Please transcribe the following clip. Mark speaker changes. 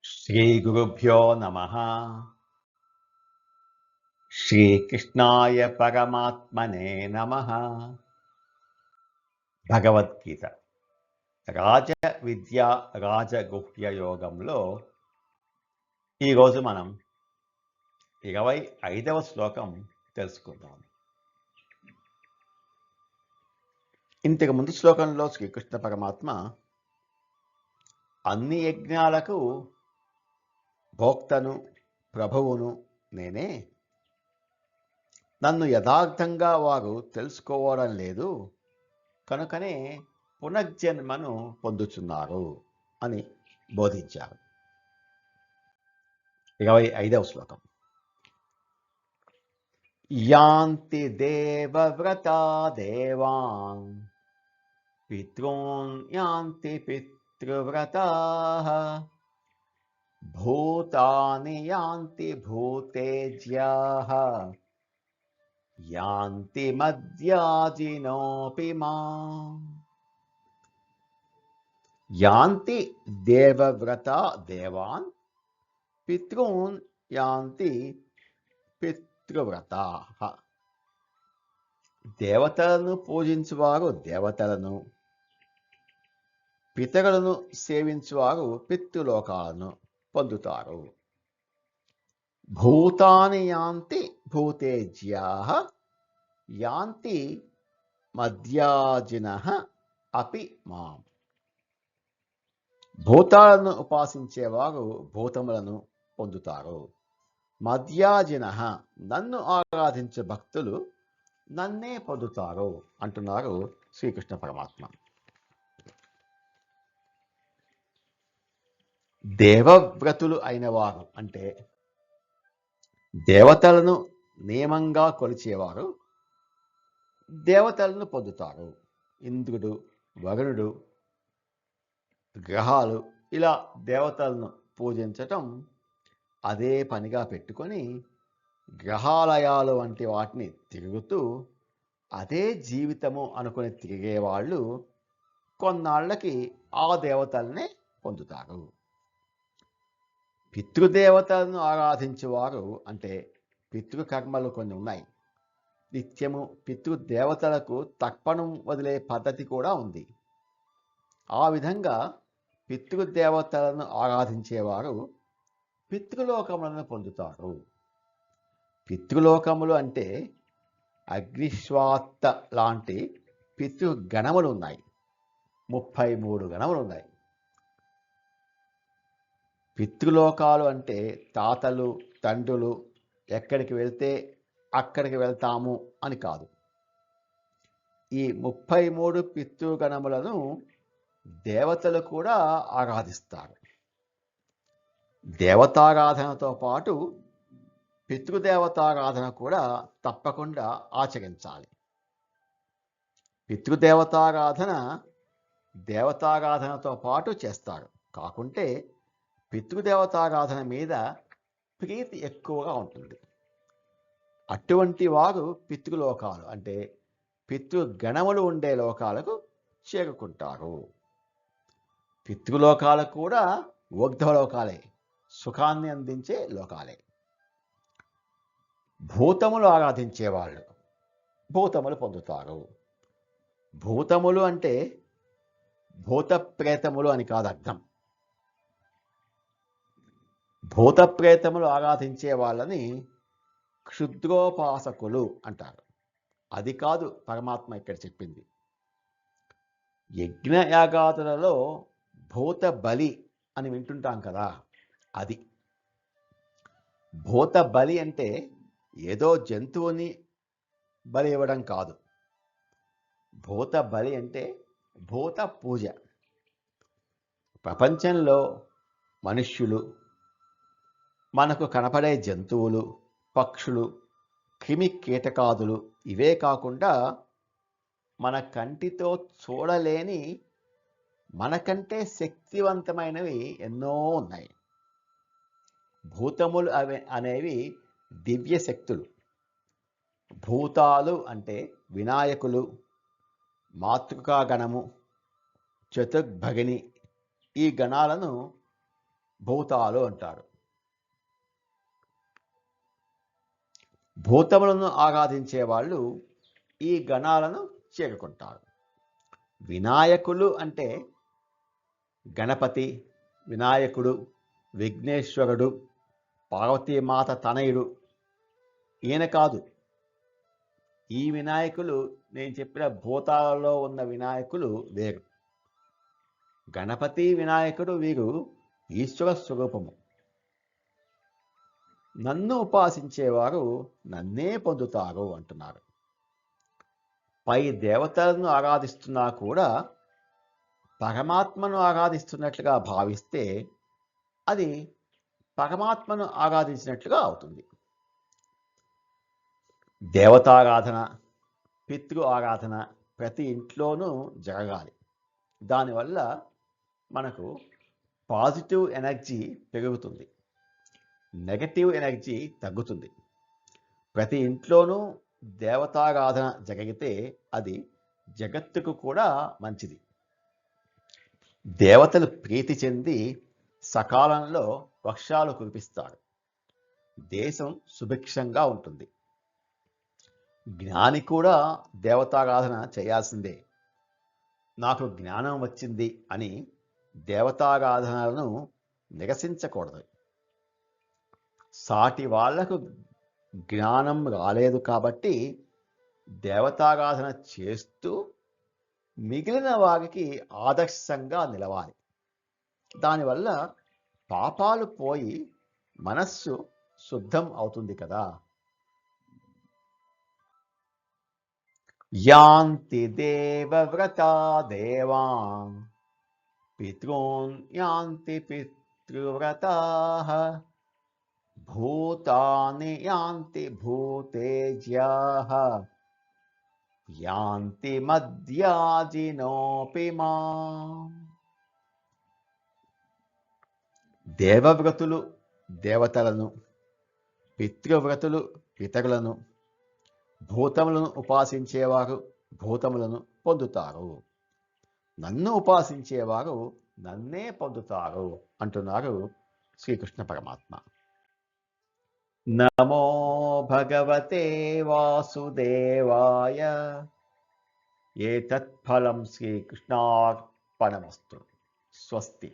Speaker 1: శ్రీగురుభ్యో నమః. శ్రీకృష్ణాయ పరమాత్మనే నమః. భగవద్గీత రాజ విద్య రాజగుహ్య యోగంలో ఈరోజు మనం 25వ శ్లోకం తెలుసుకుందాం. ఇంతకు ముందు శ్లోకంలో శ్రీకృష్ణ పరమాత్మ అన్ని యజ్ఞాలకు భోక్తను ప్రభువును నేనే, నన్ను యథార్థంగా వారు తెలుసుకోవడం లేదు కనుకనే పునర్జన్మను పొందుతున్నారు అని బోధించారు. 25వ శ్లోకం. యాంతి దేవవ్రతా దేవాన్ పితॄన్ యాంతి పితృవ్రతాః భూతాని యాంతి భూతేజ్యాః యాంతి మద్యాజినోపి మాం. యాంతి దేవవ్రత దేవాన్ పితॄన్ యాంతి పితృవ్రతాః. దేవతలను పూజించువారు దేవతలను, పితరులను సేవించువారు పితృలోకాలను పొందుతారు. భూతాని యాంతి భూతేజ్యాః యాంతి మద్యాజినః అపి మాం. భూతాలను ఉపాసించేవారు భూతములను పొందుతారు. మద్యాజినః నన్ను ఆరాధించే భక్తులు నన్నే పొందుతారు అంటున్నారు శ్రీకృష్ణ పరమాత్మ. దేవవ్రతులు అయిన వారు అంటే దేవతలను నియమంగా కొలిచేవారు దేవతలను పొందుతారు. ఇంద్రుడు, వరుణుడు, గ్రహాలు ఇలా దేవతలను పూజించటం అదే పనిగా పెట్టుకొని గ్రహాలయాలు వంటి వాటిని తిరుగుతూ అదే జీవితము అనుకుని తిరిగేవాళ్ళు కొన్నాళ్ళకి ఆ దేవతలనే పొందుతారు. పితృదేవతలను ఆరాధించేవారు అంటే పితృకర్మలు కొన్ని ఉన్నాయి. నిత్యము పితృదేవతలకు తర్పణం వదిలే పద్ధతి కూడా ఉంది. ఆ విధంగా పితృదేవతలను ఆరాధించేవారు పితృలోకములను పొందుతారు. పితృలోకములు అంటే అగ్నిశ్వాత్త లాంటి పితృగణములు ఉన్నాయి. 33 గణములు ఉన్నాయి. పితృలోకాలు అంటే తాతలు, తండ్రులు ఎక్కడికి వెళ్తే అక్కడికి వెళ్తాము అని కాదు. ఈ 33 పితృగణములను దేవతలు కూడా ఆరాధిస్తారు. దేవతారాధనతో పాటు పితృదేవతారాధన కూడా తప్పకుండా ఆచరించాలి. పితృదేవతారాధన దేవతారాధనతో పాటు చేస్తారు. కాకుంటే పితృదేవతారాధన మీద ప్రీతి ఎక్కువగా ఉంటుంది. అటువంటి వారు పితృలోకాలు అంటే పితృగణములు ఉండే లోకాలకు చేరుకుంటారు. పితృలోకాలు కూడా ఊర్ధ్వలోకాలే, సుఖాన్ని అందించే లోకాలే. భూతములు ఆరాధించేవాళ్ళు భూతములు పొందుతారు. భూతములు అంటే భూత ప్రేతములు అని కాదు అర్థం. భూత ప్రేతములు ఆరాధించే వాళ్ళని క్షుద్రోపాసకులు అంటారు. అది కాదు పరమాత్మ ఇక్కడ చెప్పింది. యజ్ఞయాగాదులలో భూత బలి అని వింటుంటాం కదా, అది. భూత బలి అంటే ఏదో జంతువుని బలి ఇవ్వడం కాదు. భూత బలి అంటే భూత పూజ. ప్రపంచంలో మనుష్యులు, మనకు కనపడే జంతువులు, పక్షులు, క్రిమి కీటకాదులు ఇవే కాకుండా మన కంటితో చూడలేని మనకంటే శక్తివంతమైనవి ఎన్నో ఉన్నాయి. భూతములు అనేవి దివ్య శక్తులు. భూతాలు అంటే వినాయకులు, మాతృకా గణము, చతుర్భగిని ఈ గణాలను భూతాలు అంటారు. భూతములను ఆరాధించే వాళ్ళు ఈ గణాలను చేరుకుంటారు. వినాయకులు అంటే గణపతి, వినాయకుడు, విఘ్నేశ్వరుడు, పార్వతీమాత తనయుడు ఈయన కాదు. ఈ వినాయకులు, నేను చెప్పిన భూతాలలో ఉన్న వినాయకులు వేరు. గణపతి, వినాయకుడు వీరు ఈశ్వర స్వరూపము. నన్ను ఉపాసించేవారు నన్నే పొందుతారు అంటున్నారు. పై దేవతలను ఆరాధిస్తున్నా కూడా పరమాత్మను ఆరాధిస్తున్నట్లుగా భావిస్తే అది పరమాత్మను ఆరాధించినట్లుగా అవుతుంది. దేవతారాధన, పితృ ఆరాధన ప్రతి ఇంట్లోనూ జరగాలి. దానివల్ల మనకు పాజిటివ్ ఎనర్జీ పెరుగుతుంది, నెగటివ్ ఎనర్జీ తగ్గుతుంది. ప్రతి ఇంట్లోనూ దేవతారాధన జరిగితే అది జగత్తుకు కూడా మంచిది. దేవతలు ప్రీతి చెంది సకాలంలో వర్షాలు కురిపిస్తారు. దేశం సుభిక్షంగా ఉంటుంది. జ్ఞాని కూడా దేవతారాధన చేయాల్సిందే. నాకు జ్ఞానం వచ్చింది అని దేవతారాధనలను నిరసించకూడదు. సాటి వాళ్లకు జ్ఞానం రాలేదు కాబట్టి దేవతారాధన చేస్తూ మిగిలిన వారికి ఆదర్శంగా నిలవాలి. దానివల్ల పాపాలు పోయి మనస్సు శుద్ధం అవుతుంది కదా. యాంతి దేవవ్రతా దేవాన్ పితॄన్ యాంతి పితృవ్రతాః భూతాని యాంతి భూతేజ్యాః యాంతి మద్యాజినోపి మాం. దేవవ్రతులు దేవతలను, పితృవ్రతులు పితరులను, భూతములను ఉపాసించేవారు భూతములను పొందుతారు. నన్ను ఉపాసించేవారు నన్నే పొందుతారు అంటున్నారు శ్రీకృష్ణ పరమాత్మ. నమో భగవతే వాసుదేవాయ. ఏతత్ ఫలం శ్రీకృష్ణార్పణమస్తు. స్వస్తి.